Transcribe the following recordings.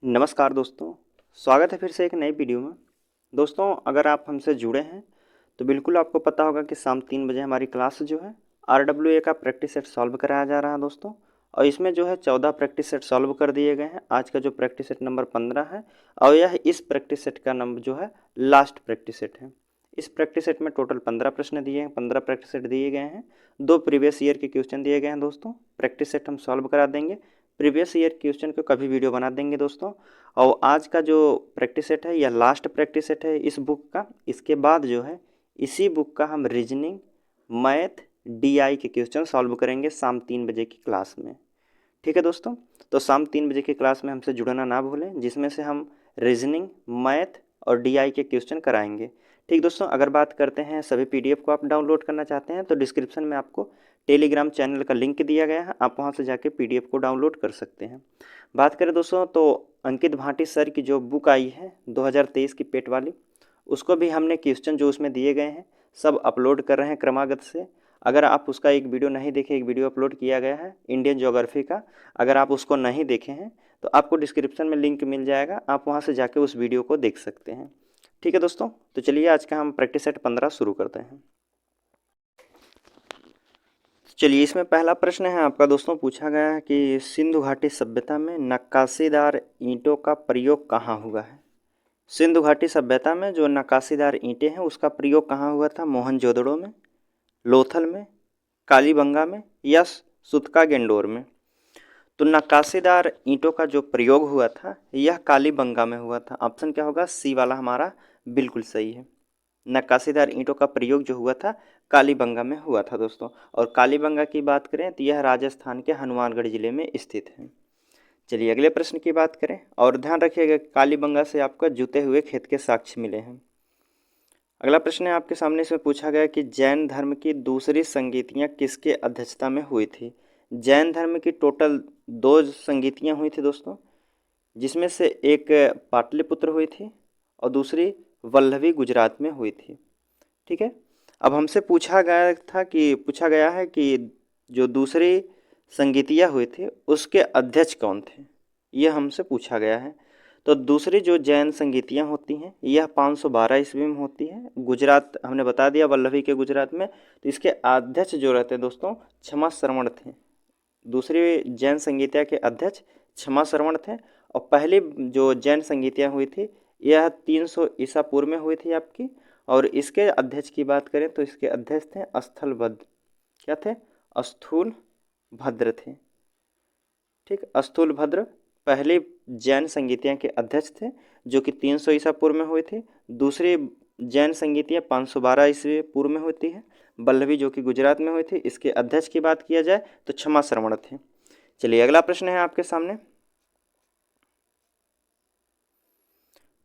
नमस्कार दोस्तों, स्वागत है फिर से एक नई वीडियो में। दोस्तों, अगर आप हमसे जुड़े हैं तो बिल्कुल आपको पता होगा कि शाम 3 बजे हमारी क्लास जो है RWA का प्रैक्टिस सेट सॉल्व कराया जा रहा है दोस्तों। और इसमें जो है 14 प्रैक्टिस सेट सॉल्व कर दिए गए हैं। आज का जो प्रैक्टिस सेट नंबर 15 है और यह इस प्रैक्टिस सेट का नंबर जो है लास्ट प्रैक्टिस सेट है। इस प्रैक्टिस सेट में टोटल 15 प्रश्न दिए हैं, 15 प्रैक्टिस सेट दिए गए हैं, 2 प्रीवियस ईयर के क्वेश्चन दिए गए हैं दोस्तों। प्रैक्टिस सेट हम सॉल्व करा देंगे, प्रीवियस ईयर क्वेश्चन को कभी वीडियो बना देंगे दोस्तों। और आज का जो प्रैक्टिस सेट है यह लास्ट प्रैक्टिस सेट है इस बुक का। इसके बाद जो है इसी बुक का हम रीजनिंग, मैथ, DI के क्वेश्चन सॉल्व करेंगे शाम 3 बजे की क्लास में। ठीक है दोस्तों, तो शाम 3 बजे की क्लास में हमसे जुड़ना ना भूलें, जिसमें से हम रीजनिंग, मैथ और DI के क्वेश्चन कराएंगे। ठीक दोस्तों, अगर बात करते हैं सभी PDF को आप डाउनलोड करना चाहते हैं तो डिस्क्रिप्शन में आपको टेलीग्राम चैनल का लिंक दिया गया है, आप वहां से जाके PDF को डाउनलोड कर सकते हैं। बात करें दोस्तों तो अंकित भाटी सर की जो बुक आई है 2023 की पेट वाली, उसको भी हमने क्वेश्चन जो उसमें दिए गए हैं सब अपलोड कर रहे हैं क्रमागत से। अगर आप उसका एक वीडियो नहीं देखे, एक वीडियो अपलोड किया गया है इंडियन ज्योग्राफी का, अगर आप उसको नहीं देखे हैं तो आपको डिस्क्रिप्शन में लिंक मिल जाएगा, आप वहां से जाके उस वीडियो को देख सकते हैं। ठीक है दोस्तों, तो चलिए आज का हम प्रैक्टिस सेट 15 शुरू करते हैं। चलिए, इसमें पहला प्रश्न है आपका दोस्तों, पूछा गया है कि सिंधु घाटी सभ्यता में नक्काशीदार ईंटों का प्रयोग कहाँ हुआ है। सिंधु घाटी सभ्यता में जो नक्काशीदार ईंटें हैं उसका प्रयोग कहाँ हुआ था? मोहनजोदड़ो में, लोथल में, कालीबंगा में या सुतका गेंडोर में। तो नक्काशीदार ईंटों का जो प्रयोग हुआ था यह कालीबंगा में हुआ था। ऑप्शन क्या होगा? सी वाला हमारा बिल्कुल सही है। नक्काशीदार ईंटों का प्रयोग जो हुआ था कालीबंगा में हुआ था दोस्तों। और कालीबंगा की बात करें तो यह राजस्थान के हनुमानगढ़ जिले में स्थित है। चलिए अगले प्रश्न की बात करें, और ध्यान रखिएगा कालीबंगा से आपको जुते हुए खेत के साक्ष्य मिले हैं। अगला प्रश्न है आपके सामने, इसमें पूछा गया कि जैन धर्म की दूसरी संगीतियाँ किसके अध्यक्षता में हुई थी। जैन धर्म की टोटल 2 संगीतियाँ हुई थी दोस्तों, जिसमें से एक पाटलिपुत्र हुई थी और दूसरी वल्लभी गुजरात में हुई थी। ठीक है, अब हमसे पूछा गया है कि जो दूसरी संगीतियाँ हुई थी उसके अध्यक्ष कौन थे, यह हमसे पूछा गया है। तो दूसरी जो जैन संगीतियाँ होती हैं यह 512 ईस्वी में होती है, गुजरात हमने बता दिया वल्लभी के गुजरात में। तो इसके अध्यक्ष जो रहते हैं दोस्तों क्षमा श्रवण थे। दूसरी जैन संगीतिया के अध्यक्ष क्षमा श्रवण थे। और पहली जो जैन संगीतियाँ हुई थी यह 300 ईसा पूर्व में हुई थी आपकी। और इसके अध्यक्ष की बात करें तो इसके अध्यक्ष थे स्थलभद्र। क्या थे? स्थूल भद्र थे। ठीक, स्थूल भद्र पहले जैन संगीतियाँ के अध्यक्ष थे जो कि 300 ईसा पूर्व में हुई थी। दूसरी जैन संगीतियाँ 512 ईस्वी पूर्व में होती है, वल्लभी जो कि गुजरात में हुई थी। इसके अध्यक्ष की बात किया जाए तो क्षमा श्रवण थे। चलिए अगला प्रश्न है आपके सामने।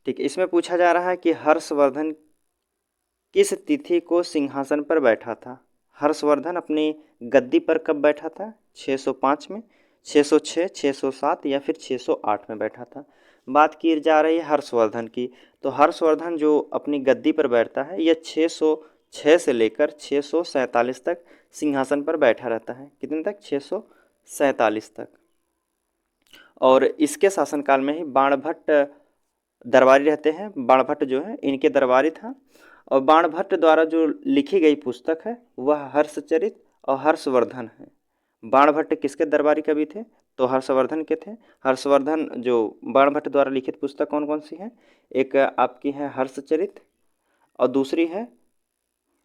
ठीक, इसमें पूछा जा रहा है कि हर्षवर्धन किस तिथि को सिंहासन पर बैठा था। हर्षवर्धन अपनी गद्दी पर कब बैठा था? 605 में, 606, 607 या फिर 608 में बैठा था। बात की जा रही है हर्षवर्धन की। तो हर्षवर्धन जो अपनी गद्दी पर बैठता है यह 606 से लेकर 647 तक सिंहासन पर बैठा रहता है। कितने तक? 647 तक। और इसके शासनकाल में ही बाणभट्ट दरबारी रहते हैं। बाणभट्ट जो है इनके दरबारी था। और बाणभट्ट द्वारा जो लिखी गई पुस्तक है वह हर्षचरित और हर्षवर्धन है। बाणभट्ट किसके दरबारी कवि थे? तो हर्षवर्धन के थे। हर्षवर्धन जो बाणभट्ट द्वारा लिखित पुस्तक कौन कौन सी है? एक आपकी है हर्षचरित और दूसरी है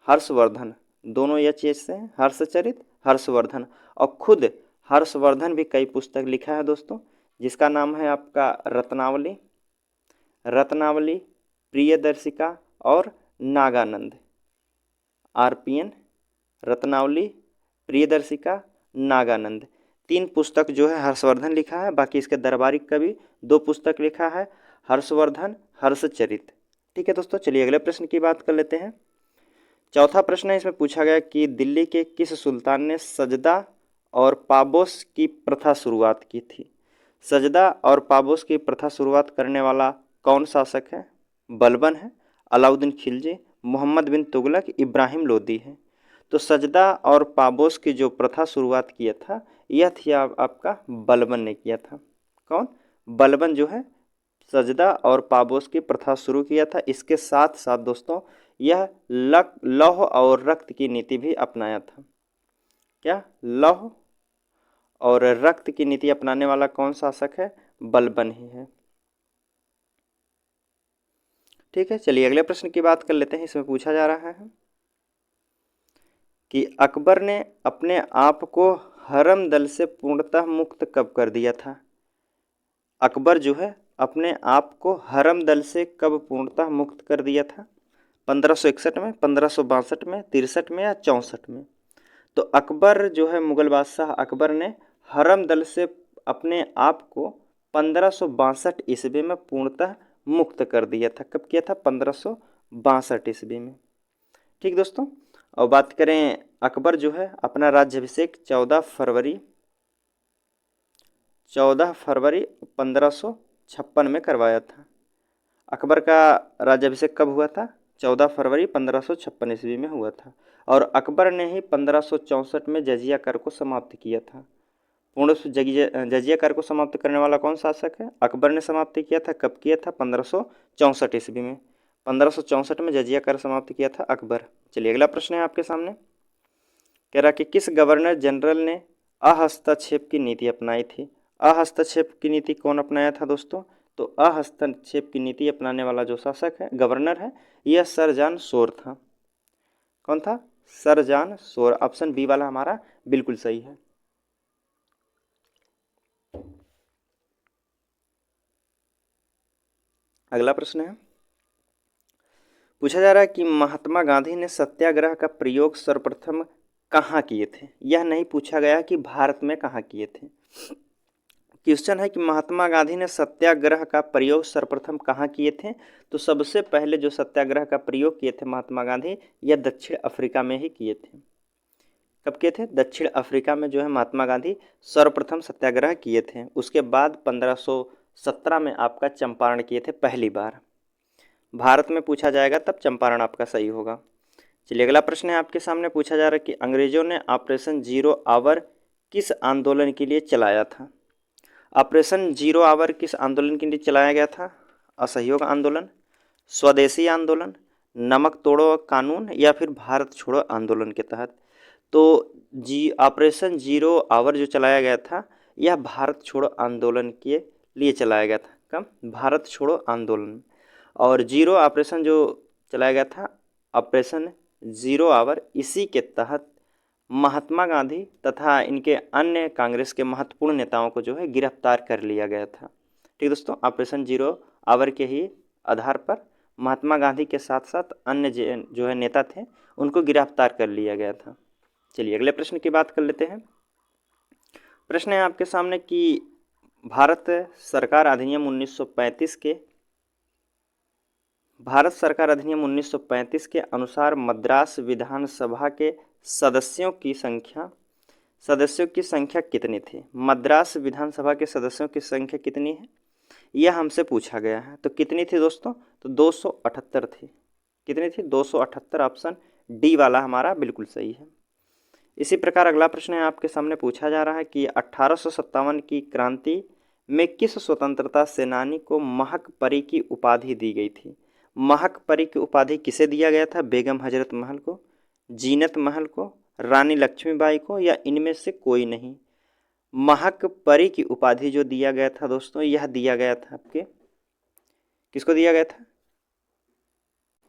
हर्षवर्धन। दोनों यह चीज़ से हर्षचरित, हर्षवर्धन। और खुद हर्षवर्धन भी कई पुस्तक लिखा है दोस्तों, जिसका नाम है आपका रत्नावली, रत्नावली, प्रियदर्शिका और नागानंद। RPN, रत्नावली, प्रियदर्शिका, नागानंद, 3 पुस्तक जो है हर्षवर्धन लिखा है। बाकी इसके दरबारी कवि 2 पुस्तक लिखा है, हर्षवर्धन, हर्षचरित। ठीक है दोस्तों, चलिए अगले प्रश्न की बात कर लेते हैं। चौथा प्रश्न है, इसमें पूछा गया कि दिल्ली के किस सुल्तान ने सजदा और पाबोस की प्रथा शुरुआत की थी। सजदा और पाबोस की प्रथा शुरुआत करने वाला कौन शासक है? बलबन है, अलाउद्दीन खिलजी, मोहम्मद बिन तुगलक, इब्राहिम लोदी है। तो सजदा और पाबोस की जो प्रथा शुरुआत किया था यह थी आपका बलबन ने किया था। कौन? बलबन जो है सजदा और पाबोस की प्रथा शुरू किया था। इसके साथ साथ दोस्तों यह लौह और रक्त की नीति भी अपनाया था। क्या? लौह और रक्त की नीति अपनाने वाला कौन शासक है? बलबन ही है। ठीक है, चलिए अगले प्रश्न की बात कर लेते हैं। इसमें पूछा जा रहा है कि अकबर ने अपने आप को हरम दल से पूर्णतः मुक्त कब कर दिया था? अकबर जो है अपने आप को हरम दल से कब पूर्णतः मुक्त कर दिया था? 1561 में, 1562 में, 63 में या 64 में? तो अकबर जो है, मुगल बादशाह अकबर ने हरम दल से अपने आप को 1562 ईस्वी में पूर्णतः मुक्त कर दिया था। कब किया था? 1562 ईस्वी में। ठीक दोस्तों, और बात करें अकबर जो है अपना राज्याभिषेक 14 फरवरी 1556 में करवाया था। अकबर का राज्याभिषेक कब हुआ था? 14 फरवरी 1556 ईस्वी में हुआ था। और अकबर ने ही 1564 में जजिया कर को समाप्त किया था। पूर्ण जजिया कर को समाप्त करने वाला कौन शासक है? अकबर ने समाप्त किया था। कब किया था? 1564 ईस्वी में। 1564 में जजिया कर समाप्त किया था अकबर। चलिए अगला प्रश्न है आपके सामने। कह रहा कि किस गवर्नर जनरल ने अहस्तक्षेप की नीति अपनाई थी? अहस्तक्षेप की नीति कौन अपनाया था दोस्तों? तो अहस्तक्षेप की नीति अपनाने वाला जो शासक है, गवर्नर है, यह सर जॉन शोर था। कौन था? Sir John Shore. Option B वाला हमारा बिल्कुल सही है। अगला प्रश्न है, पूछा जा रहा है कि महात्मा गांधी ने सत्याग्रह का प्रयोग सर्वप्रथम कहाँ किए थे? यह नहीं पूछा गया कि भारत में कहाँ किए थे। क्वेश्चन है कि महात्मा गांधी ने सत्याग्रह का प्रयोग सर्वप्रथम कहाँ किए थे? तो सबसे पहले जो सत्याग्रह का प्रयोग किए थे महात्मा गांधी, यह दक्षिण अफ्रीका में ही किए थे। कब किए थे? दक्षिण अफ्रीका में जो है महात्मा गांधी सर्वप्रथम सत्याग्रह किए थे। उसके बाद 1517 में आपका चंपारण किए थे पहली बार। भारत में पूछा जाएगा तब चंपारण आपका सही होगा। चलिए अगला प्रश्न है आपके सामने। पूछा जा रहा है कि अंग्रेजों ने ऑपरेशन जीरो आवर किस आंदोलन के लिए चलाया था? ऑपरेशन जीरो आवर किस आंदोलन के लिए चलाया गया था? असहयोग आंदोलन, स्वदेशी आंदोलन, नमक तोड़ो कानून या फिर भारत छोड़ो आंदोलन के तहत? तो ऑपरेशन जीरो आवर जो चलाया गया था, यह भारत छोड़ो आंदोलन के लिए चलाया गया था। कब? भारत छोड़ो आंदोलन। और जीरो ऑपरेशन जो चलाया गया था, ऑपरेशन जीरो आवर, इसी के तहत महात्मा गांधी तथा इनके अन्य कांग्रेस के महत्वपूर्ण नेताओं को जो है गिरफ्तार कर लिया गया था। ठीक दोस्तों, ऑपरेशन जीरो आवर के ही आधार पर महात्मा गांधी के साथ साथ अन्य जो है नेता थे, उनको गिरफ्तार कर लिया गया था। चलिए अगले प्रश्न की बात कर लेते हैं। प्रश्न है आपके सामने कि भारत सरकार अधिनियम 1935 के अनुसार मद्रास विधानसभा के सदस्यों की संख्या कितनी थी? मद्रास विधानसभा के सदस्यों की संख्या कितनी है, यह हमसे पूछा गया है। तो कितनी थी दोस्तों? तो 278 थी। कितनी थी? 278। ऑप्शन डी वाला हमारा बिल्कुल सही है। इसी प्रकार अगला प्रश्न है आपके सामने। पूछा जा रहा है कि 1857 की क्रांति में किस स्वतंत्रता सेनानी को महक परी की उपाधि दी गई थी? महक परी की उपाधि किसे दिया गया था? बेगम हजरत महल को, जीनत महल को, रानी लक्ष्मीबाई को, या इनमें से कोई नहीं? महक परी की उपाधि जो दिया गया था दोस्तों, यह दिया गया था आपके, किसको दिया गया था?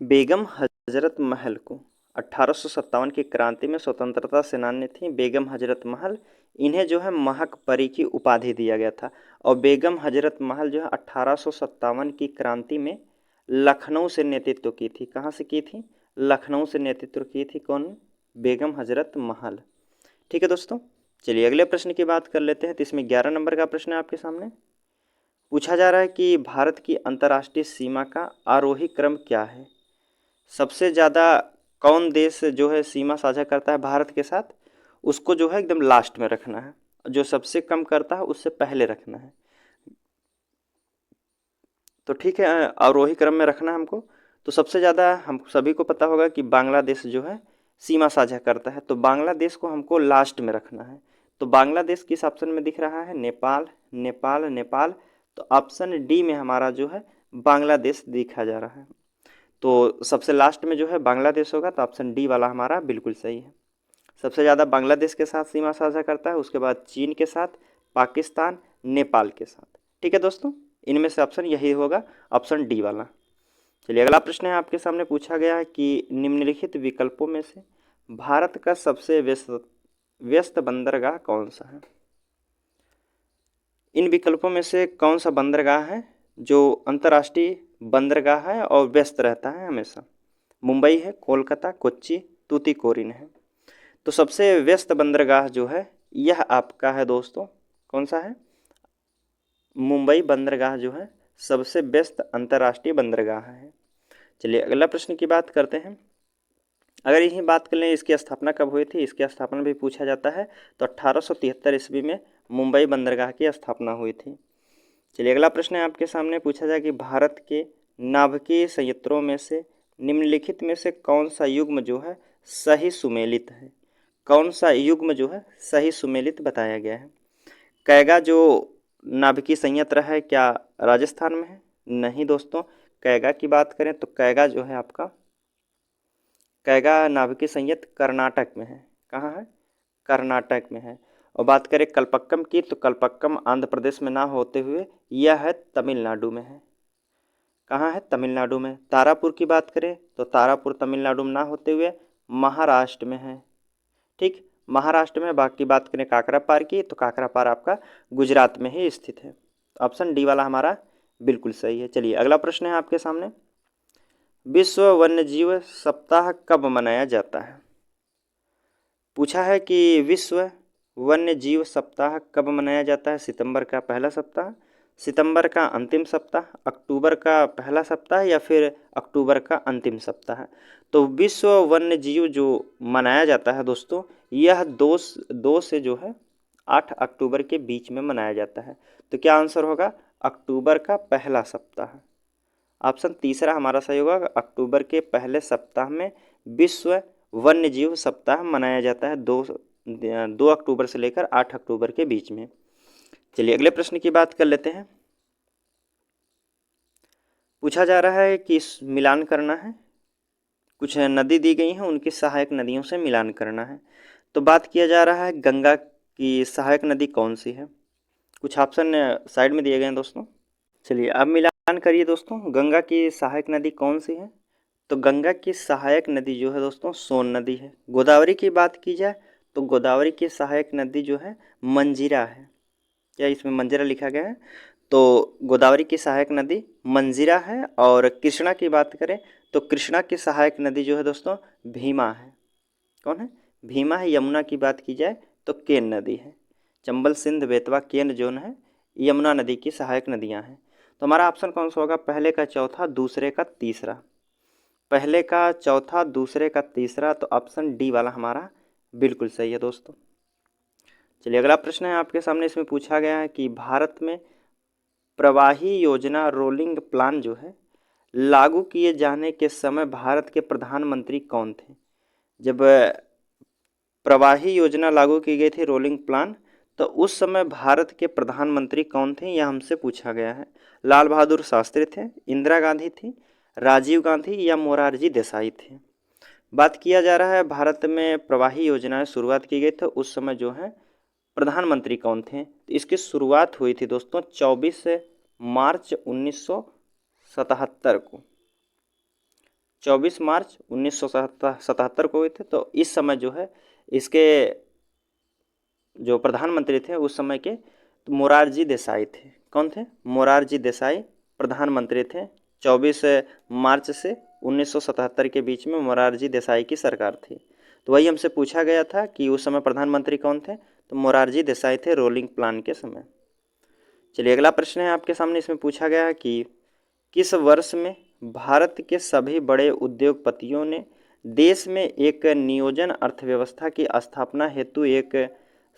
बेगम हजरत महल को। 1857 की क्रांति में स्वतंत्रता सेनानी थी बेगम हजरत महल, इन्हें जो है महक परी की उपाधि दिया गया था। और बेगम हजरत महल जो है 1857 की क्रांति में लखनऊ से नेतृत्व की थी। कहाँ से की थी? लखनऊ से नेतृत्व की थी। कौन? बेगम हजरत महल। ठीक है दोस्तों, चलिए अगले प्रश्न की बात कर लेते हैं। तो इसमें 11 नंबर का प्रश्न है आपके सामने। पूछा जा रहा है कि भारत की अंतर्राष्ट्रीय सीमा का आरोही क्रम क्या है? सबसे ज़्यादा कौन देश जो है सीमा साझा करता है भारत के साथ, उसको जो है एकदम लास्ट में रखना है। जो सबसे कम करता है उससे पहले रखना है। तो ठीक है, आरोही क्रम में रखना है हमको। तो सबसे ज़्यादा हम सभी को पता होगा कि बांग्लादेश जो है सीमा साझा करता है, तो बांग्लादेश को हमको लास्ट में रखना है। तो बांग्लादेश किस ऑप्शन में दिख रहा है? नेपाल, नेपाल, नेपाल। तो ऑप्शन डी में हमारा जो है बांग्लादेश देखा जा रहा है। तो सबसे लास्ट में जो है बांग्लादेश होगा, तो ऑप्शन डी वाला हमारा बिल्कुल सही है। सबसे ज़्यादा बांग्लादेश के साथ सीमा साझा करता है, उसके बाद चीन के साथ, पाकिस्तान, नेपाल के साथ। ठीक है दोस्तों, इनमें से ऑप्शन यही होगा, ऑप्शन डी वाला। चलिए अगला प्रश्न है आपके सामने पूछा गया है कि निम्नलिखित विकल्पों में से भारत का सबसे व्यस्त बंदरगाह कौन सा है। इन विकल्पों में से कौन सा बंदरगाह है जो अंतर्राष्ट्रीय बंदरगाह है और व्यस्त रहता है हमेशा। मुंबई है, कोलकाता, कोच्चि, तूतीकोरिन है। तो सबसे व्यस्त बंदरगाह जो है यह आपका है दोस्तों, कौन सा है, मुंबई बंदरगाह जो है सबसे व्यस्त अंतर्राष्ट्रीय बंदरगाह है। चलिए अगला प्रश्न की बात करते हैं। अगर यही बात कर लें इसकी स्थापना कब हुई थी, इसकी स्थापना भी पूछा जाता है, तो 1873 ईस्वी में मुंबई बंदरगाह की स्थापना हुई थी। चलिए अगला प्रश्न है आपके सामने पूछा जाए कि भारत के नाभिकीय संयंत्रों में से निम्नलिखित में से कौन सा युग्म जो है सही सुमेलित है। कौन सा युग्म जो है सही सुमेलित बताया गया है। कैगा जो नाभिकीय संयंत्र है क्या राजस्थान में है? नहीं दोस्तों, कैगा की बात करें तो कैगा जो है आपका, कैगा नाभिकीय संयंत्र कर्नाटक में है। कहाँ है? कर्नाटक में है। और बात करें कलपक्कम की, तो कलपक्कम आंध्र प्रदेश में ना होते हुए यह है तमिलनाडु में है। कहाँ है? तमिलनाडु में। तारापुर की बात करें तो तारापुर तमिलनाडु में ना होते हुए महाराष्ट्र में है। ठीक, महाराष्ट्र में। बाकी बात करें काकरापार की, तो काकरापार आपका गुजरात में ही स्थित है। ऑप्शन डी वाला हमारा बिल्कुल सही है। चलिए अगला प्रश्न है आपके सामने, विश्व वन्यजीव सप्ताह कब मनाया जाता है। पूछा है कि विश्व वन्य जीव सप्ताह कब मनाया जाता है। सितंबर का पहला सप्ताह, सितंबर का अंतिम सप्ताह, अक्टूबर का पहला सप्ताह या फिर अक्टूबर का अंतिम सप्ताह। तो विश्व वन्य जीव जो मनाया जाता है दोस्तों, यह दो से जो है 8 अक्टूबर के बीच में मनाया जाता है। तो क्या आंसर होगा? अक्टूबर का पहला सप्ताह। ऑप्शन तीसरा हमारा सही होगा, अक्टूबर के पहले सप्ताह में विश्व वन्य जीव सप्ताह मनाया जाता है, 2 अक्टूबर से लेकर 8 अक्टूबर के बीच में। चलिए अगले प्रश्न की बात कर लेते हैं। पूछा जा रहा है कि मिलान करना है, कुछ नदी दी गई हैं उनकी सहायक नदियों से मिलान करना है। तो बात किया जा रहा है गंगा की सहायक नदी कौन सी है। कुछ ऑप्शन साइड में दिए गए हैं दोस्तों। चलिए अब मिलान करिए दोस्तों, गंगा की सहायक नदी कौन सी है। तो गंगा की सहायक नदी जो है दोस्तों सोन नदी है। गोदावरी की बात की जाए तो गोदावरी की सहायक नदी जो है मंजीरा है। क्या इसमें मंजीरा लिखा गया है? तो गोदावरी की सहायक नदी मंजीरा है। और कृष्णा की बात करें तो कृष्णा की सहायक नदी जो है दोस्तों भीमा है। कौन है? भीमा है। यमुना की बात की जाए तो केन नदी है। चंबल, सिंध, बेतवा, केन जोन है यमुना नदी की सहायक नदियां हैं। तो हमारा ऑप्शन कौन सा होगा? पहले का चौथा, दूसरे का तीसरा। पहले का चौथा, दूसरे का तीसरा, तो ऑप्शन डी वाला हमारा बिल्कुल सही है दोस्तों। चलिए अगला प्रश्न है आपके सामने, इसमें पूछा गया है कि भारत में प्रवाही योजना रोलिंग प्लान जो है लागू किए जाने के समय भारत के प्रधानमंत्री कौन थे। जब प्रवाही योजना लागू की गई थी रोलिंग प्लान, तो उस समय भारत के प्रधानमंत्री कौन थे, यह हमसे पूछा गया है। लाल बहादुर शास्त्री थे, इंदिरा गांधी थी, राजीव गांधी या मोरारजी देसाई थे। बात किया जा रहा है भारत में प्रवाही योजना शुरुआत की गई, तो उस समय जो है प्रधानमंत्री कौन थे। तो इसकी शुरुआत हुई थी दोस्तों 24 मार्च 1977 को। 24 मार्च 1977 को हुए थे। तो इस समय जो है इसके जो प्रधानमंत्री थे उस समय के तो मोरारजी देसाई थे। कौन थे? मोरारजी देसाई प्रधानमंत्री थे। 24 मार्च से 1977 के बीच में मोरारजी देसाई की सरकार थी। तो वही हमसे पूछा गया था कि उस समय प्रधानमंत्री कौन थे, तो मोरारजी देसाई थे रोलिंग प्लान के समय। चलिए अगला प्रश्न है आपके सामने, इसमें पूछा गया है कि किस वर्ष में भारत के सभी बड़े उद्योगपतियों ने देश में एक नियोजन अर्थव्यवस्था की स्थापना हेतु एक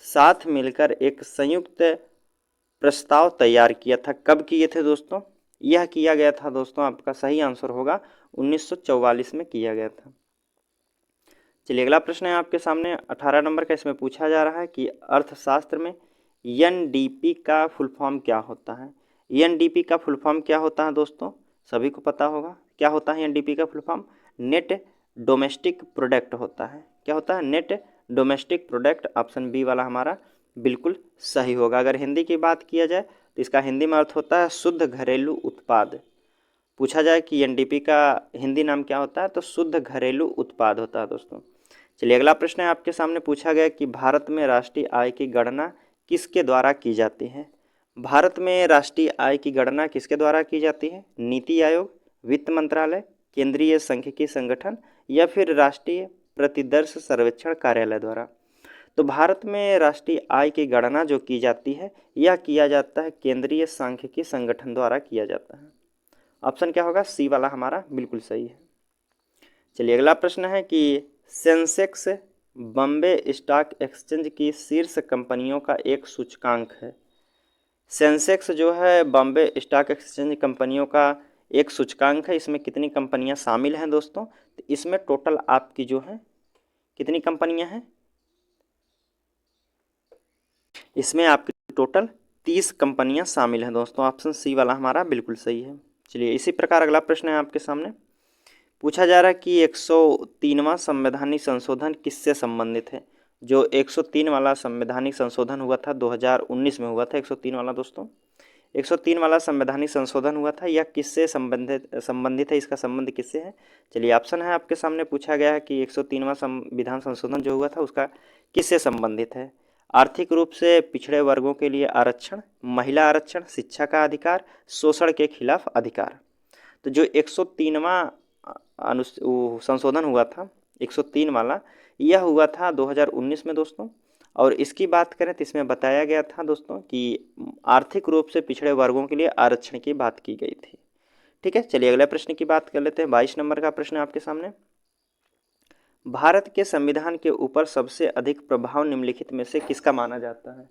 साथ मिलकर एक संयुक्त प्रस्ताव तैयार किया था। कब किए थे दोस्तों? यह किया गया था दोस्तों, आपका सही आंसर होगा 1944 में किया गया था। चलिए अगला प्रश्न है आपके सामने 18 नंबर का, इसमें पूछा जा रहा है कि अर्थशास्त्र में एनडीपी का फुल फॉर्म क्या होता है। एनडीपी का फुल फॉर्म क्या होता है दोस्तों, सभी को पता होगा क्या होता है एनडीपी का full form, net domestic product होता है। क्या होता है, net domestic product. Option B वाला हमारा बिल्कुल सही होगा। अगर हिंदी की बात किया जाए तो इसका हिंदी में अर्थ होता है शुद्ध घरेलू उत्पाद। पूछा जाए कि एनडीपी का हिंदी नाम क्या होता है तो शुद्ध घरेलू उत्पाद होता है दोस्तों। चलिए अगला प्रश्न है आपके सामने पूछा गया कि भारत में राष्ट्रीय आय की गणना किसके द्वारा की जाती है। भारत में राष्ट्रीय आय की गणना किसके द्वारा की जाती है, नीति आयोग, वित्त मंत्रालय, केंद्रीय सांख्यिकी संगठन या फिर राष्ट्रीय प्रतिदर्श सर्वेक्षण कार्यालय द्वारा। तो भारत में राष्ट्रीय आय की गणना जो की जाती है यह किया जाता है केंद्रीय सांख्यिकी संगठन द्वारा किया जाता है। ऑप्शन क्या होगा, सी वाला हमारा बिल्कुल सही है। चलिए अगला प्रश्न है कि सेंसेक्स बॉम्बे स्टॉक एक्सचेंज की शीर्ष कंपनियों का एक सूचकांक है। सेंसेक्स जो है बॉम्बे स्टॉक एक्सचेंज कंपनियों का एक सूचकांक है। इसमें कितनी कंपनियां शामिल हैं दोस्तों, तो इसमें टोटल आपकी जो है कितनी कंपनियां हैं, इसमें आपकी टोटल 30 कंपनियां शामिल हैं दोस्तों। ऑप्शन सी वाला हमारा बिल्कुल सही है। चलिए इसी प्रकार अगला प्रश्न है आपके सामने पूछा जा रहा है कि 103वां संवैधानिक संशोधन किससे संबंधित है। जो 103 वाला संवैधानिक संशोधन हुआ था 2019 में हुआ था 103 वाला दोस्तों, 103 वाला संवैधानिक संशोधन हुआ था, यह किससे संबंधित है, इसका संबंध किससे है। चलिए ऑप्शन है आपके सामने पूछा गया है कि 103वां संविधान संशोधन जो हुआ था उसका किससे संबंधित है। आर्थिक रूप से पिछड़े वर्गों के लिए आरक्षण, महिला आरक्षण, शिक्षा का अधिकार, शोषण के खिलाफ अधिकार। तो जो 103वां संशोधन हुआ था 103 वाला, यह हुआ था 2019 में दोस्तों। और इसकी बात करें तो इसमें बताया गया था दोस्तों कि आर्थिक रूप से पिछड़े वर्गों के लिए आरक्षण की बात की गई थी। ठीक है, चलिए अगले प्रश्न की बात कर लेते हैं। 22 नंबर का प्रश्न आपके सामने, भारत के संविधान के ऊपर सबसे अधिक प्रभाव निम्नलिखित में से किसका माना जाता है।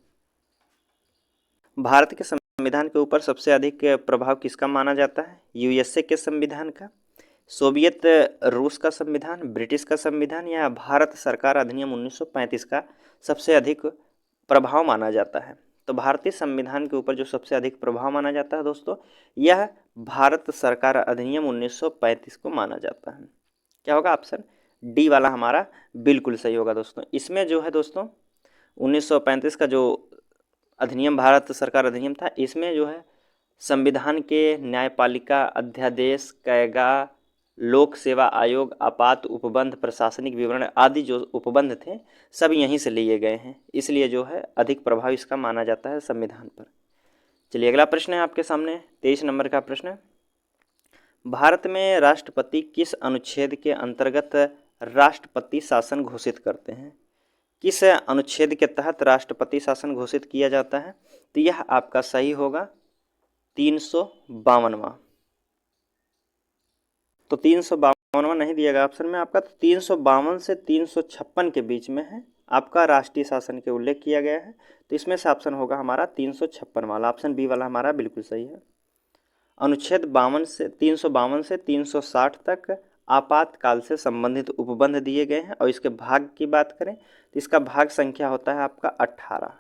भारत के संविधान के ऊपर सबसे अधिक प्रभाव किसका माना जाता है, यूएसए के संविधान का, सोवियत रूस का संविधान, ब्रिटिश का संविधान या भारत सरकार अधिनियम 1935 का सबसे अधिक प्रभाव माना जाता है। तो भारतीय संविधान के ऊपर जो सबसे अधिक प्रभाव माना जाता है दोस्तों, यह भारत सरकार अधिनियम 1935 को माना जाता है। क्या होगा, ऑप्शन डी वाला हमारा बिल्कुल सही होगा दोस्तों। इसमें जो है दोस्तों 1935 का जो अधिनियम भारत सरकार अधिनियम था, इसमें जो है संविधान के न्यायपालिका अध्यादेश, कैगा, लोक सेवा आयोग, आपात उपबंध, प्रशासनिक विवरण आदि जो उपबंध थे सब यहीं से लिए गए हैं, इसलिए जो है अधिक प्रभाव इसका माना जाता है संविधान पर। चलिए अगला प्रश्न है आपके सामने 23 नंबर का प्रश्न, भारत में राष्ट्रपति किस अनुच्छेद के अंतर्गत राष्ट्रपति शासन घोषित करते हैं। किस अनुच्छेद के तहत राष्ट्रपति शासन घोषित किया जाता है, तो यह आपका सही होगा 352वां। तो 352वां नहीं दिया गया ऑप्शन में आपका, तो 352 से 356 के बीच में है आपका राष्ट्रीय शासन के उल्लेख किया गया है। तो इसमें से ऑप्शन होगा हमारा 356 वाला, ऑप्शन बी वाला हमारा बिल्कुल सही है। अनुच्छेद 352 से 360 तक आपातकाल से संबंधित उपबंध दिए गए हैं। और इसके भाग की बात करें तो इसका भाग संख्या होता है आपका 18।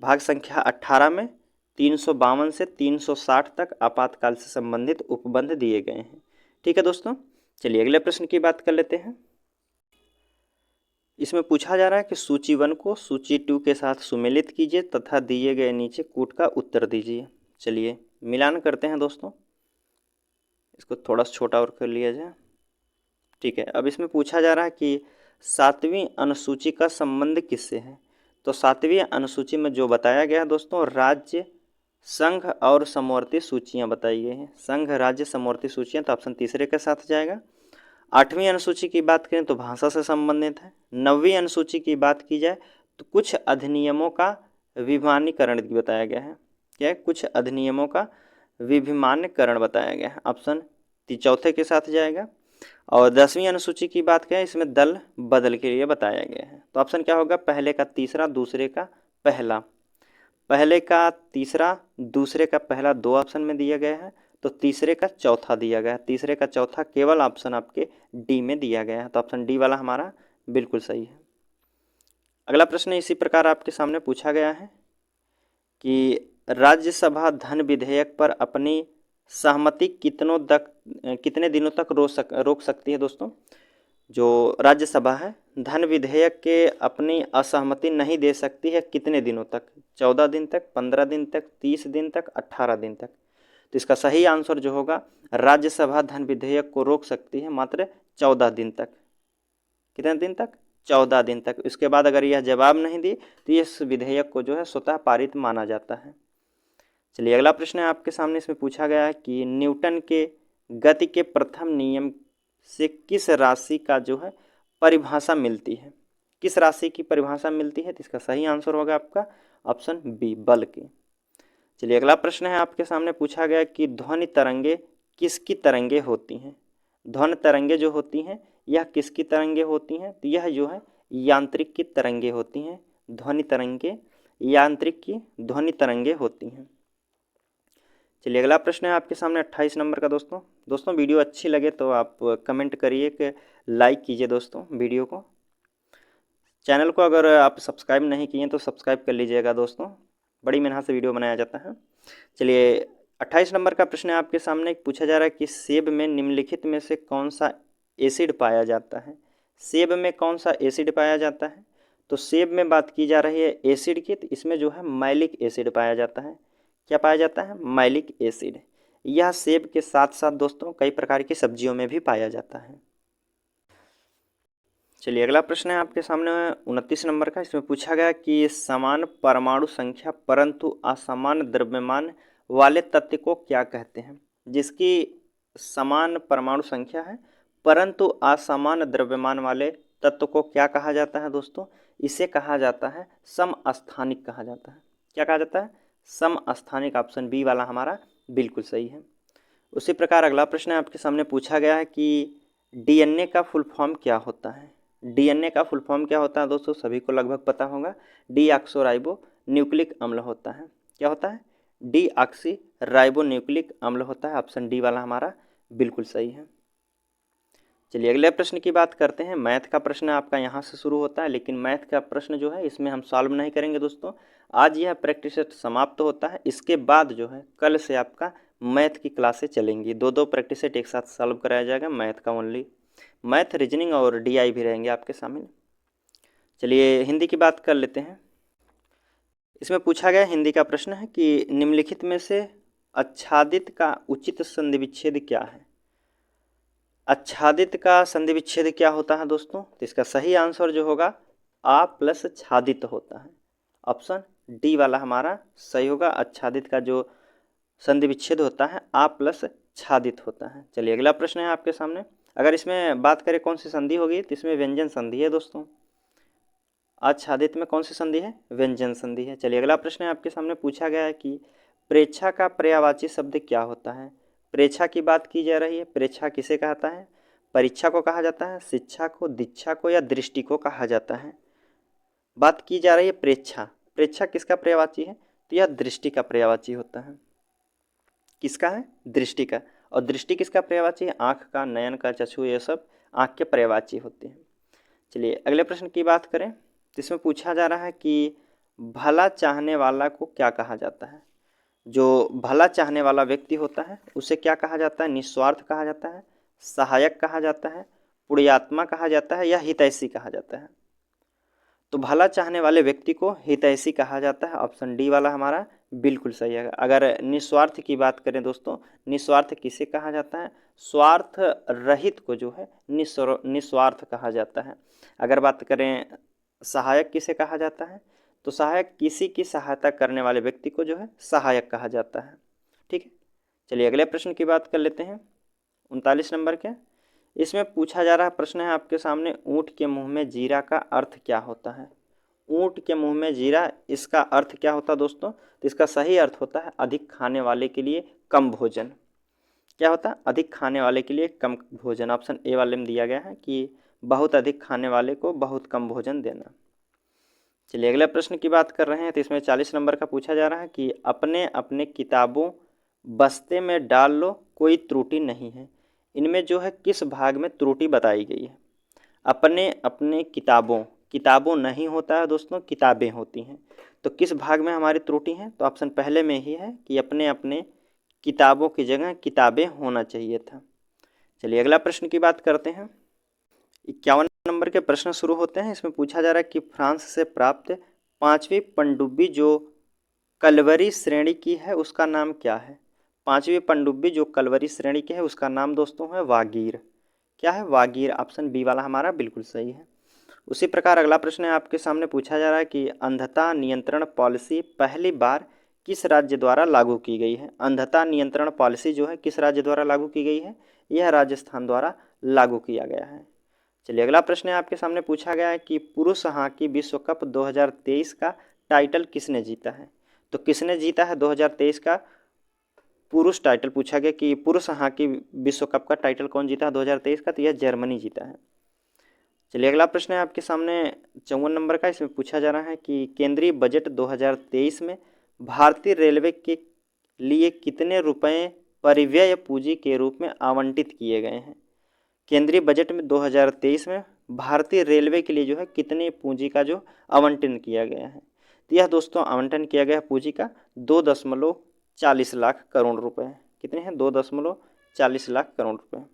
भाग संख्या 18 में 352 से 360 तक आपातकाल से संबंधित उपबंध दिए गए हैं। ठीक है दोस्तों, चलिए अगले प्रश्न की बात कर लेते हैं। इसमें पूछा जा रहा है कि सूची 1 को सूची 2 के साथ सुमेलित कीजिए तथा दिए गए नीचे कूट का उत्तर दीजिए। चलिए मिलान करते हैं दोस्तों, इसको थोड़ा छोटा और कर लिया जाए। ठीक है, अब इसमें पूछा जा रहा है कि 7वीं अनुसूची का संबंध किससे है। तो 7वीं अनुसूची में जो बताया गया है दोस्तों, राज्य, संघ और समवर्ती सूचियां बताई गई हैं। संघ, राज्य, समवर्ती सूचियां, तो ऑप्शन तीसरे के साथ जाएगा। 8वीं अनुसूची की बात करें तो भाषा से संबंधित है। 9वीं अनुसूची की बात की जाए तो कुछ अधिनियमों का विमानीकरण बताया गया है। क्या है, कुछ अधिनियमों का विभिमान्यकरण बताया गया है, ऑप्शन चौथे के साथ जाएगा। और 10वीं अनुसूची की बात करें इसमें दल बदल के लिए बताया गया है। तो ऑप्शन क्या होगा, पहले का तीसरा, दूसरे का पहला। पहले का तीसरा, दूसरे का पहला 2 ऑप्शन में दिया गया है, तो तीसरे का चौथा दिया गया है। तीसरे का चौथा केवल ऑप्शन आपके डी में दिया गया है, तो ऑप्शन डी वाला हमारा बिल्कुल सही है। अगला प्रश्न इसी प्रकार आपके सामने पूछा गया है कि राज्यसभा धन विधेयक पर अपनी सहमति कितने दिनों तक रोक सकती है दोस्तों? जो राज्यसभा है धन विधेयक के अपनी असहमति नहीं दे सकती है कितने दिनों तक? 14 दिन तक, 15 दिन तक, 30 दिन तक, 18 दिन तक। तो इसका सही आंसर जो होगा, राज्यसभा धन विधेयक को रोक सकती है मात्र 14 दिन तक। कितने दिन तक? 14 दिन तक। इसके बाद अगर यह जवाब नहीं दी तो इस विधेयक को जो है स्वतः पारित माना जाता है। चलिए अगला प्रश्न है आपके सामने, इसमें पूछा गया है कि न्यूटन के गति के प्रथम नियम से किस राशि का जो है परिभाषा मिलती है? किस राशि की परिभाषा मिलती है? तो इसका सही आंसर होगा आपका ऑप्शन बी, बल की। चलिए अगला प्रश्न है आपके सामने, पूछा गया कि ध्वनि तरंगे किसकी तरंगे होती हैं? ध्वनि तरंगे जो होती हैं यह किसकी तरंगे होती हैं? तो यह जो है यांत्रिक की तरंगे होती हैं। ध्वनि तरंगे यांत्रिक की ध्वनि तरंगे होती हैं। चलिए अगला प्रश्न है आपके सामने 28 नंबर का दोस्तों वीडियो अच्छी लगे तो आप कमेंट करिए कि लाइक कीजिए दोस्तों वीडियो को। चैनल को अगर आप सब्सक्राइब नहीं किए तो सब्सक्राइब कर लीजिएगा दोस्तों, बड़ी मेहनत से वीडियो बनाया जाता है। चलिए 28 नंबर का प्रश्न है आपके सामने, पूछा जा रहा है कि सेब में निम्नलिखित में से कौन सा एसिड पाया जाता है? सेब में कौन सा एसिड पाया जाता है? तो सेब में बात की जा रही है एसिड की, तो इसमें जो है मैलिक एसिड पाया जाता है। क्या पाया जाता है? Malic acid. यह सेब के साथ साथ दोस्तों कई प्रकार की सब्जियों में भी पाया जाता है। चलिए अगला प्रश्न है आपके सामने 29 नंबर का, इसमें पूछा गया कि समान परमाणु संख्या परंतु असमान द्रव्यमान वाले तत्व को क्या कहते हैं? जिसकी समान परमाणु संख्या है परंतु असमान द्रव्यमान वाले तत्व को क्या कहा जाता है दोस्तों? इसे कहा जाता है समस्थानिक कहा जाता है। क्या कहा जाता है? समस्थानिक। ऑप्शन बी वाला हमारा बिल्कुल सही है। उसी प्रकार अगला प्रश्न आपके सामने पूछा गया है कि डीएनए का फुल फॉर्म क्या होता है? डीएनए का फुल फॉर्म क्या होता है दोस्तों? सभी को लगभग पता होगा, डीऑक्सोराइबो न्यूक्लिक अम्ल होता है। क्या होता है? डीऑक्सीराइबो न्यूक्लिक अम्ल होता है। ऑप्शन डी वाला हमारा बिल्कुल सही है। चलिए अगले प्रश्न की बात करते हैं। मैथ का प्रश्न आपका यहाँ से शुरू होता है, लेकिन मैथ का प्रश्न जो है इसमें हम सॉल्व नहीं करेंगे दोस्तों। आज यह प्रैक्टिस सेट समाप्त होता है, इसके बाद जो है कल से आपका मैथ की क्लासें चलेंगी। दो प्रैक्टिस सेट एक साथ सॉल्व कराया जाएगा मैथ का ओनली। मैथ, रीजनिंग और डीआई भी रहेंगे आपके सामने। चलिए हिंदी की बात कर लेते हैं। इसमें पूछा गया हिंदी का प्रश्न है कि निम्नलिखित में से आच्छादित का उचित संधि विच्छेद क्या है? आच्छादित का संधि विच्छेद क्या होता है दोस्तों? तो इसका सही आंसर जो होगा आ प्लस छादित होता है। ऑप्शन डी वाला हमारा सही होगा। आच्छादित का जो संधि विच्छेद होता है आ प्लस छादित होता है। चलिए अगला प्रश्न है आपके सामने। अगर इसमें बात करें कौन सी संधि होगी तो इसमें व्यंजन संधि है दोस्तों। आच्छादित में कौन सी संधि है? व्यंजन संधि है। चलिए अगला प्रश्न है आपके सामने, पूछा गया है कि प्रेक्षा का पर्यायवाची शब्द क्या होता है? प्रेक्षा की बात की जा रही है। प्रेक्षा किसे कहता है? परीक्षा को कहा जाता है, शिक्षा को, दीक्षा को या दृष्टि को कहा जाता है? बात की जा रही है प्रेक्षा। प्रेक्षा किसका पर्यायवाची है? तो यह दृष्टि का पर्यायवाची होता है। किसका है? दृष्टि का। और दृष्टि किसका पर्यायवाची है? आँख का, नयन का, चक्षु, ये सब आँख के पर्यायवाची होते हैं। चलिए अगले प्रश्न की बात करें तो इसमें पूछा जा रहा है कि भला चाहने वाला को क्या कहा जाता है? जो भला चाहने वाला व्यक्ति होता है उसे क्या कहा जाता है? निस्वार्थ कहा जाता है, सहायक कहा जाता है, पुण्यात्मा कहा जाता है या हितैषी कहा जाता है? तो भला चाहने वाले व्यक्ति को हितैषी कहा जाता है। ऑप्शन डी वाला हमारा बिल्कुल सही है। अगर निस्वार्थ की बात करें दोस्तों, निस्वार्थ किसे कहा जाता है? स्वार्थ रहित को जो है निस्वार्थ कहा जाता है। अगर बात करें सहायक किसे कहा जाता है? तो सहायक किसी की सहायता करने वाले व्यक्ति को जो है सहायक कहा जाता है। ठीक है। चलिए अगले प्रश्न की बात कर लेते हैं 39 नंबर के। इसमें पूछा जा रहा प्रश्न है आपके सामने, ऊँट के मुंह में जीरा का अर्थ क्या होता है? ऊँट के मुंह में जीरा, इसका अर्थ क्या होता है दोस्तों? तो इसका सही अर्थ होता है अधिक खाने वाले के लिए कम भोजन। क्या होता है? अधिक खाने वाले के लिए कम भोजन। ऑप्शन ए वाले में दिया गया है कि बहुत अधिक खाने वाले को बहुत कम भोजन देना। चलिए अगले प्रश्न की बात कर रहे हैं तो इसमें 40 नंबर का पूछा जा रहा है कि अपने अपने किताबों बस्ते में डाल लो, कोई त्रुटि नहीं है। इनमें जो है किस भाग में त्रुटि बताई गई है? अपने अपने किताबों, किताबों नहीं होता है दोस्तों, किताबें होती हैं। तो किस भाग में हमारी त्रुटि है? तो ऑप्शन पहले में ही है कि अपने अपने किताबों की जगह किताबें होना चाहिए था। चलिए अगला प्रश्न की बात करते हैं। 51 नंबर के प्रश्न शुरू होते हैं। इसमें पूछा जा रहा है कि फ्रांस से प्राप्त 5वीं पनडुब्बी जो कलवरी श्रेणी की है उसका नाम क्या है? 5वीं पनडुब्बी जो कलवरी श्रेणी की है उसका नाम दोस्तों है वागीर। क्या है? वागीर। ऑप्शन बी वाला हमारा बिल्कुल सही है। उसी प्रकार अगला प्रश्न है आपके सामने पूछा जा रहा है कि अंधता नियंत्रण पॉलिसी पहली बार किस राज्य द्वारा लागू की गई है? अंधता नियंत्रण पॉलिसी जो है किस राज्य द्वारा लागू की गई है? यह राजस्थान द्वारा लागू किया गया है। चलिए अगला प्रश्न है आपके सामने पूछा गया है कि पुरुष हॉकी विश्व कप 2023 का टाइटल किसने जीता है? तो किसने जीता है 2023 का पुरुष टाइटल? पूछा गया कि पुरुष हॉकी विश्व कप का टाइटल कौन जीता है 2023 का? तो यह जर्मनी जीता है। चलिए अगला प्रश्न है आपके सामने 54 नंबर का। इसमें पूछा जा रहा है कि केंद्रीय बजट 2023 में भारतीय रेलवे के लिए कितने रुपए परिव्यय पूंजी के रूप में आवंटित किए गए हैं? केंद्रीय बजट में 2023 में भारतीय रेलवे के लिए जो है कितने पूंजी का जो आवंटन किया गया है? तो यह दोस्तों आवंटन किया गया पूंजी का 2.40 लाख करोड़ रुपए। कितने हैं? 2.40 लाख करोड़ रुपए।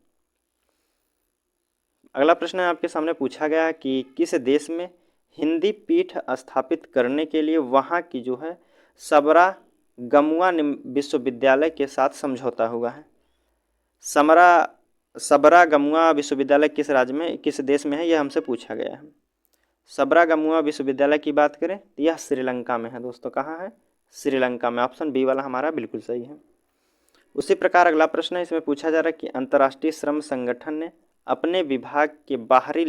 अगला प्रश्न है आपके सामने पूछा गया है कि किस देश में हिंदी पीठ स्थापित करने के लिए वहाँ की जो है सबरा गमुआ विश्वविद्यालय के साथ समझौता हुआ है? सबरा गमुआ विश्वविद्यालय किस राज्य में, किस देश में है, यह हमसे पूछा गया है। सबरा गमुआ विश्वविद्यालय की बात करें तो यह श्रीलंका में है दोस्तों। कहाँ है? श्रीलंका में। ऑप्शन बी वाला हमारा बिल्कुल सही है। उसी प्रकार अगला प्रश्न है। इसमें पूछा जा रहा है कि अंतर्राष्ट्रीय श्रम संगठन ने अपने विभाग के बाहरी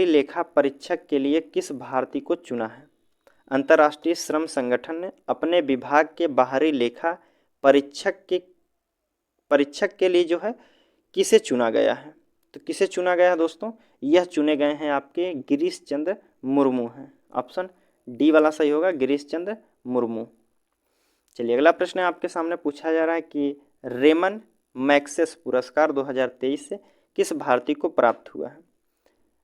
लेखा परीक्षक के लिए किस भारतीय को चुना है? अंतर्राष्ट्रीय श्रम संगठन ने अपने विभाग के बाहरी लेखा परीक्षक के लिए जो है किसे चुना गया है? तो किसे चुना गया है दोस्तों? यह चुने गए हैं आपके गिरीश चंद्र मुर्मू हैं। ऑप्शन डी वाला सही होगा, गिरीश चंद्र मुर्मू। चलिए अगला प्रश्न आपके सामने पूछा जा रहा है कि रेमन मैग्सेस पुरस्कार 2023 से किस भारतीय को प्राप्त हुआ है?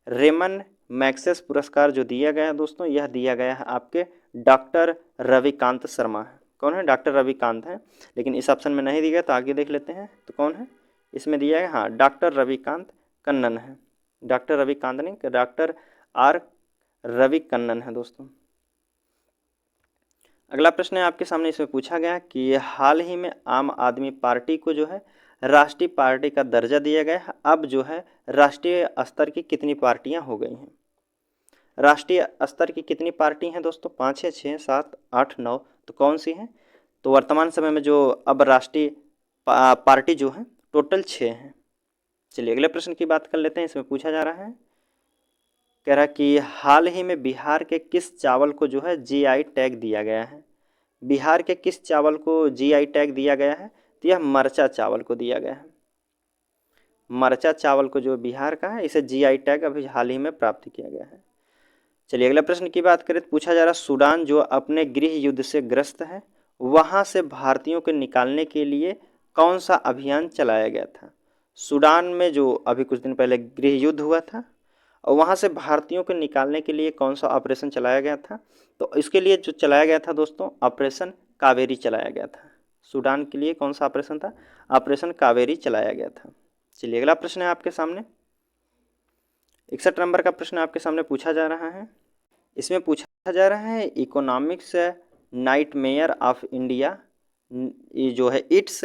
रेमन मैग्सेस पुरस्कार जो दिया गया है दोस्तों, यह दिया गया है आपके डॉक्टर रविकांत शर्मा है। कौन है? डॉक्टर रविकांत हैं, लेकिन इस ऑप्शन में नहीं दिया गया तो आगे देख लेते हैं। तो कौन है इसमें दिया गया? हाँ, डॉक्टर रविकांत कन्नन है। डॉक्टर रविकांत नहीं, डॉक्टर आर रवि कन्नन है दोस्तों। अगला प्रश्न है आपके सामने। इसमें पूछा गया कि हाल ही में आम आदमी पार्टी को जो है राष्ट्रीय पार्टी का दर्जा दिया गया है। अब जो है राष्ट्रीय स्तर की कितनी पार्टियां हो गई हैं? राष्ट्रीय स्तर की कितनी पार्टी हैं दोस्तों? 5 है, 6, 7, 8, 9। तो कौन सी हैं? तो वर्तमान समय में जो अब राष्ट्रीय पार्टी जो है टोटल 6 हैं। चलिए अगले प्रश्न की बात कर लेते हैं। इसमें पूछा जा रहा है, कह रहा कि हाल ही में बिहार के किस चावल को जो है जीआई टैग दिया गया है? बिहार के किस चावल को जीआई टैग दिया गया है? तो यह मरचा चावल को दिया गया है। मरचा चावल को जो बिहार का है इसे जीआई टैग अभी हाल ही में प्राप्त किया गया है। चलिए अगले प्रश्न की बात करें तो पूछा जा रहा सूडान जो अपने गृह युद्ध से ग्रस्त है वहां से भारतीयों को निकालने के लिए कौन सा अभियान चलाया गया था? सूडान में जो अभी कुछ दिन पहले गृह युद्ध हुआ था और वहां से भारतीयों को निकालने के लिए कौन सा ऑपरेशन चलाया गया था? तो इसके लिए जो चलाया गया था दोस्तों ऑपरेशन कावेरी चलाया गया था। सूडान के लिए कौन सा ऑपरेशन था? ऑपरेशन कावेरी चलाया गया था। चलिए अगला प्रश्न है आपके सामने। 61 नंबर का प्रश्न आपके सामने पूछा जा रहा है। इसमें पूछा जा रहा है इकोनॉमिक्स नाइटमेयर ऑफ इंडिया ये जो है it's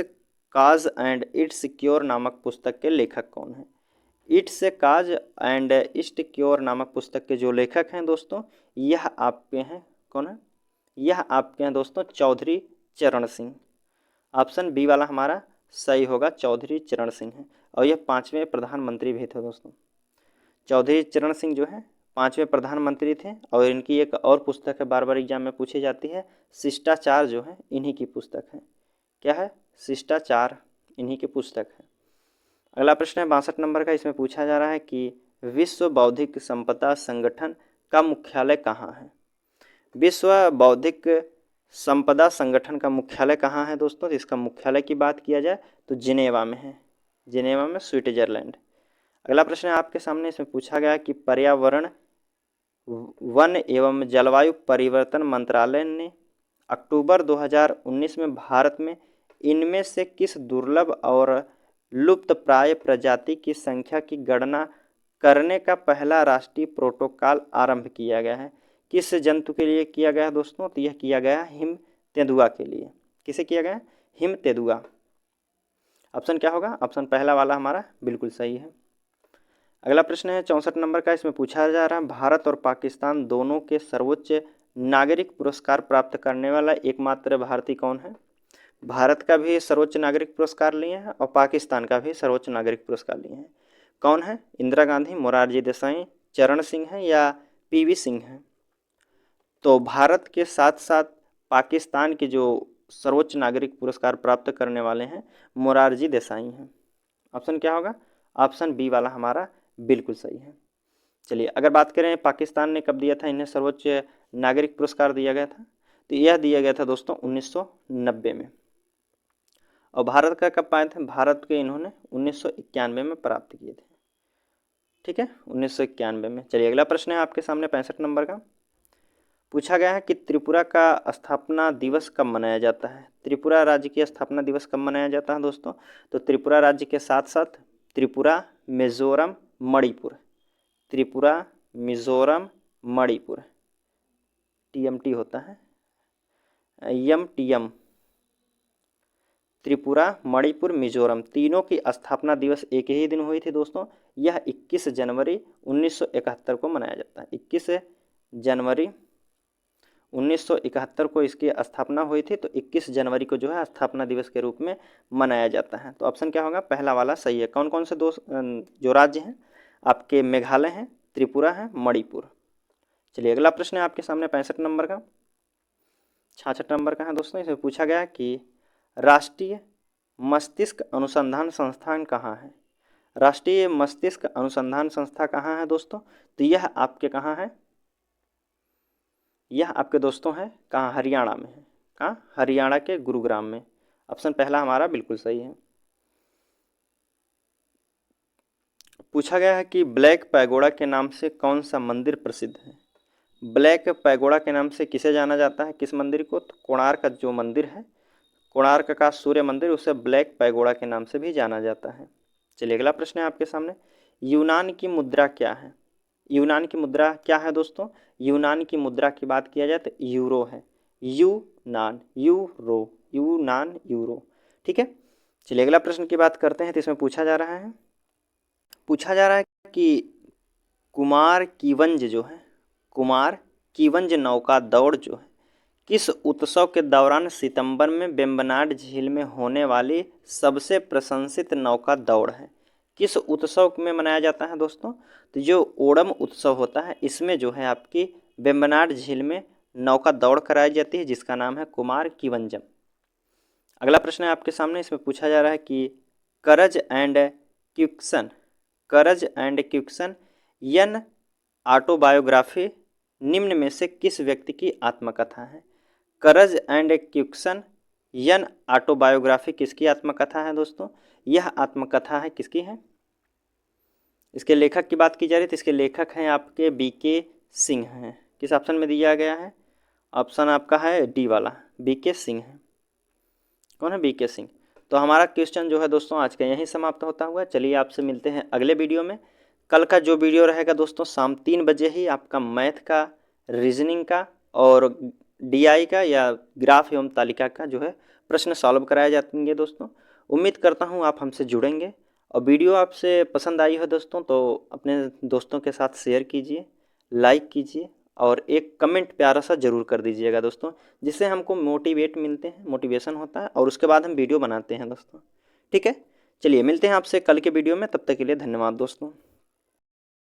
cause and it's cure नामक पुस्तक के लेखक कौन है? It's cause and it's cure नामक पुस्तक के जो लेखक हैं दोस्तों यह आपके हैं। कौन है? यह आपके हैं दोस्तों चौधरी चरण सिंह। ऑप्शन बी वाला हमारा सही होगा, चौधरी चरण सिंह है। और यह 5वें प्रधानमंत्री भी थे दोस्तों। चौधरी चरण सिंह जो है 5वें प्रधानमंत्री थे। और इनकी एक और पुस्तक है बार बार एग्जाम में पूछी जाती है, शिष्टाचार जो है इन्हीं की पुस्तक है। क्या है? शिष्टाचार इन्हीं की पुस्तक है। अगला प्रश्न है 62 नंबर का। इसमें पूछा जा रहा है कि विश्व बौद्धिक संपदा संगठन का मुख्यालय कहाँ है? विश्व बौद्धिक संपदा संगठन का मुख्यालय कहाँ है दोस्तों? तो इसका मुख्यालय की बात किया जाए तो जिनेवा में है। जिनेवा में, स्विट्जरलैंड। अगला प्रश्न है आपके सामने। इसमें पूछा गया कि पर्यावरण वन एवं जलवायु परिवर्तन मंत्रालय ने अक्टूबर 2019 में भारत में इनमें से किस दुर्लभ और लुप्तप्राय प्रजाति की संख्या की गणना करने का पहला राष्ट्रीय प्रोटोकॉल आरंभ किया गया है? किस जंतु के लिए किया गया है दोस्तों? तो यह किया गया हिम तेंदुआ के लिए। किसे किया गया? हिम तेंदुआ। ऑप्शन क्या होगा? ऑप्शन पहला वाला हमारा बिल्कुल सही है। अगला प्रश्न है 64 नंबर का। इसमें पूछा जा रहा है भारत और पाकिस्तान दोनों के सर्वोच्च नागरिक पुरस्कार प्राप्त करने वाला एकमात्र भारतीय कौन है? भारत का भी सर्वोच्च नागरिक पुरस्कार लिए हैं और पाकिस्तान का भी सर्वोच्च नागरिक पुरस्कार लिए हैं। कौन है? इंदिरा गांधी, मोरारजी देसाई, चरण सिंह है या पीवी सिंह है? तो भारत के साथ साथ पाकिस्तान के जो सर्वोच्च नागरिक पुरस्कार प्राप्त करने वाले हैं मोरारजी देसाई हैं। ऑप्शन क्या होगा? ऑप्शन बी वाला हमारा बिल्कुल सही है। चलिए अगर बात करें पाकिस्तान ने कब दिया था इन्हें सर्वोच्च नागरिक पुरस्कार दिया गया था, तो यह दिया गया था दोस्तों 1990 में। और भारत का कब पाए थे? भारत के इन्होंने 1991 में प्राप्त किए थे। ठीक है, 1991 में। चलिए अगला प्रश्न है आपके सामने 65 नंबर का। पूछा गया है कि त्रिपुरा का स्थापना दिवस कब मनाया जाता है? त्रिपुरा राज्य की स्थापना दिवस कब मनाया जाता है दोस्तों? तो त्रिपुरा राज्य के साथ साथ त्रिपुरा, मिजोरम, मणिपुर, त्रिपुरा, मिजोरम, मणिपुर, टीएमटी होता है, एमटीएम, त्रिपुरा, मणिपुर, मिजोरम, तीनों की स्थापना दिवस एक ही दिन हुई थी दोस्तों। यह 21 जनवरी 1971 को मनाया जाता है। 21 जनवरी 1971 को इसकी स्थापना हुई थी, तो 21 जनवरी को जो है स्थापना दिवस के रूप में मनाया जाता है। तो ऑप्शन क्या होगा? पहला वाला सही है। कौन कौन से जो राज्य हैं आपके? मेघालय हैं, त्रिपुरा है, मणिपुर। चलिए अगला प्रश्न है आपके सामने 65 नंबर का। 66 नंबर का है दोस्तों। इसमें पूछा गया कि राष्ट्रीय मस्तिष्क अनुसंधान संस्थान कहाँ है? राष्ट्रीय मस्तिष्क अनुसंधान संस्था कहाँ है दोस्तों? तो यह आपके कहाँ है? यह आपके दोस्तों है कहाँ? हरियाणा में है। कहाँ? हरियाणा के गुरुग्राम में। ऑप्शन पहला हमारा बिल्कुल सही है। पूछा गया है कि ब्लैक पैगोडा के नाम से कौन सा मंदिर प्रसिद्ध है? ब्लैक पैगोडा के नाम से किसे जाना जाता है? किस मंदिर को? तो कोणार्क का जो मंदिर है, कोणार्क का सूर्य मंदिर, उसे ब्लैक पैगोडा के नाम से भी जाना जाता है। चलिए अगला प्रश्न है आपके सामने। यूनान की मुद्रा क्या है? यूनान की मुद्रा क्या है दोस्तों? यूनान की मुद्रा की बात किया जाए तो यूरो है। यूनान, यूरो, यूनान, यूरो। ठीक है, चलिए अगला प्रश्न की बात करते हैं। तो इसमें पूछा जा रहा है कि कुमार कीवंज जो है, कुमार कीवंज नौका दौड़ जो है, किस उत्सव के दौरान सितंबर में वेम्बनाड झील में होने वाली सबसे प्रशंसित नौका दौड़ है? किस उत्सव में मनाया जाता है दोस्तों? तो जो ओणम उत्सव होता है, इसमें जो है आपकी वेम्बनाड झील में नौका दौड़ कराई जाती है, जिसका नाम है कुमार कीवंजम। अगला प्रश्न है आपके सामने। इसमें पूछा जा रहा है कि करज एंड क्विक्सन, करज एंड क्विक्सन यन ऑटोबायोग्राफी निम्न में से किस व्यक्ति की आत्मकथा है? करज एंड क्विक्सन यन ऑटोबायोग्राफी किसकी आत्मकथा है दोस्तों? यह आत्मकथा है किसकी है? इसके लेखक की बात की जा रही है तो इसके लेखक हैं आपके बीके सिंह हैं। किस ऑप्शन में दिया गया है? ऑप्शन आपका है डी वाला, बीके सिंह है। कौन है? बीके सिंह। तो हमारा क्वेश्चन जो है दोस्तों आज का यहीं समाप्त होता हुआ। चलिए आपसे मिलते हैं अगले वीडियो में। कल का जो वीडियो रहेगा दोस्तों शाम 3 बजे ही आपका मैथ का, रीजनिंग का और डीआई का या ग्राफ एवं तालिका का जो है प्रश्न सॉल्व कराए जाएंगे दोस्तों। उम्मीद करता हूँ आप हमसे जुड़ेंगे। और वीडियो आपसे पसंद आई हो दोस्तों तो अपने दोस्तों के साथ शेयर कीजिए, लाइक कीजिए और एक कमेंट प्यारा सा ज़रूर कर दीजिएगा दोस्तों, जिससे हमको मोटिवेशन होता है और उसके बाद हम वीडियो बनाते हैं दोस्तों। ठीक है, चलिए मिलते हैं आपसे कल के वीडियो में। तब तक के लिए धन्यवाद दोस्तों।